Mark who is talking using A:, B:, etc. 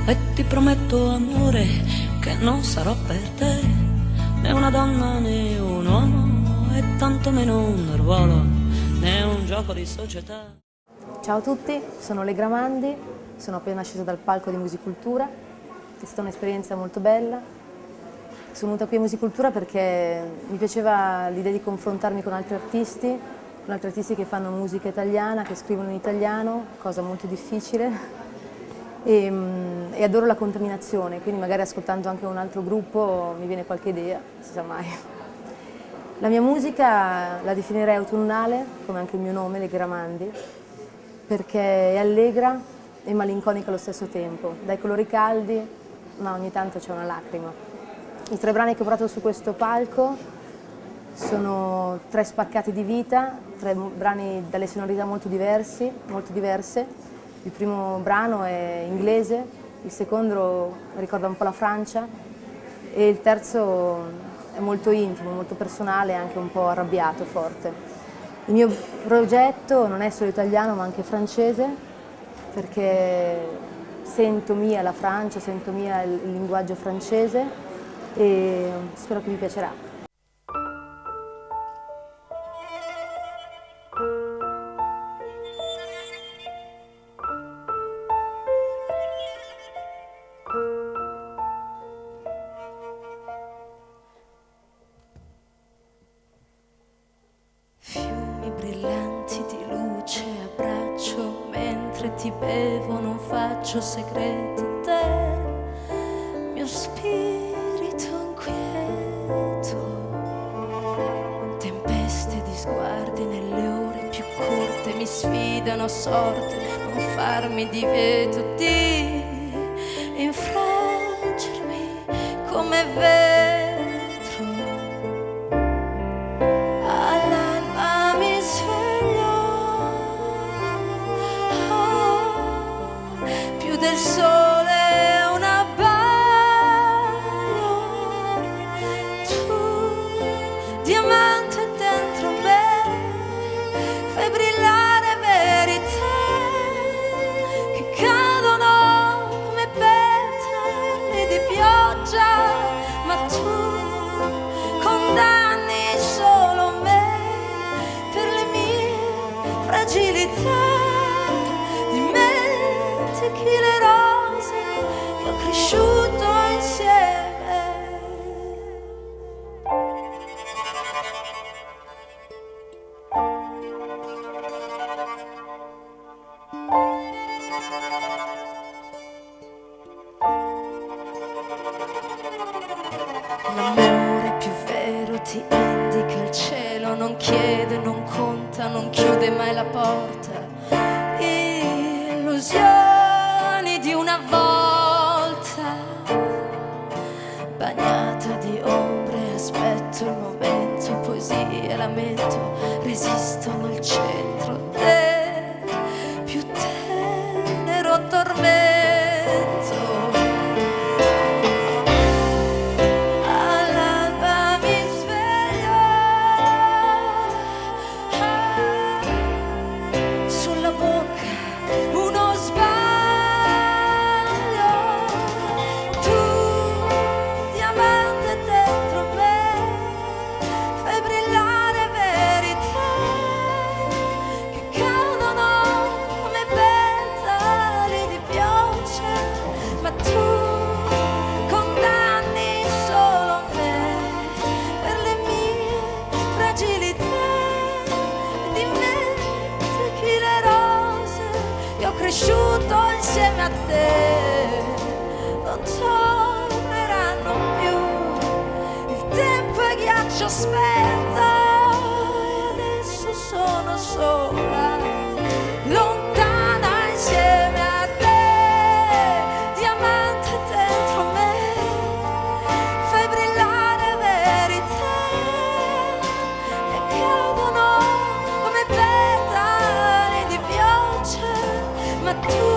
A: e ti prometto amore che non sarò per te né una donna né un uomo e tantomeno un ruolo né un gioco di società.
B: Ciao a tutti, sono Le Gramandi, sono appena scesa dal palco di Musicultura, è stata un'esperienza molto bella. Sono venuta qui a Musicultura perché mi piaceva l'idea di confrontarmi con altri artisti che fanno musica italiana, che scrivono in italiano, cosa molto difficile. E adoro la contaminazione, quindi magari ascoltando anche un altro gruppo mi viene qualche idea, non si sa mai. La mia musica la definirei autunnale, come anche il mio nome, Le Gramandi, perché è allegra e malinconica allo stesso tempo. Dai colori caldi, ma ogni tanto c'è una lacrima. I 3 brani che ho portato su questo palco sono 3 spaccati di vita, 3 brani dalle sonorità molto diverse. Il primo brano è inglese, il secondo ricorda un po' la Francia e il terzo è molto intimo, molto personale e anche un po' arrabbiato, forte. Il mio progetto non è solo italiano ma anche francese, perché sento mia la Francia, sento mia il linguaggio francese e spero che vi piacerà.
A: Fiumi brillanti di luce abbraccio, mentre ti bevo non faccio segreti a te, mio spirito inquieto. Tempeste di sguardi nelle ore più corte mi sfidano a sorte, non farmi divieto di infrangermi come vetro. Del sole un abbaglio, tu diamante dentro me, fai brillare verità che cadono come petali di pioggia, ma tu condanni solo me per le mie fragilità. Dimentichi le rose che ho cresciuto insieme. L'amore più vero ti indica il cielo, non chiede, non conta, non chiude mai la porta. Illusioni di una volta, bagnata di ombre, aspetto il momento, poesie e lamento resistono al centro del più tenero tormento. All'alba mi sveglio sulla bocca uno sbaglio, tu diamante dentro me, fai brillare verità che cadono come petali di pioggia, ma tu condanni solo me per le mie fragilità. Dimentichi le rose che ho cresciuto insieme a te, non torneranno più, il tempo è ghiaccio spento e adesso sono sola, lontana insieme a te, diamante dentro me, fai brillare verità che cadono come petali di pioggia, ma tu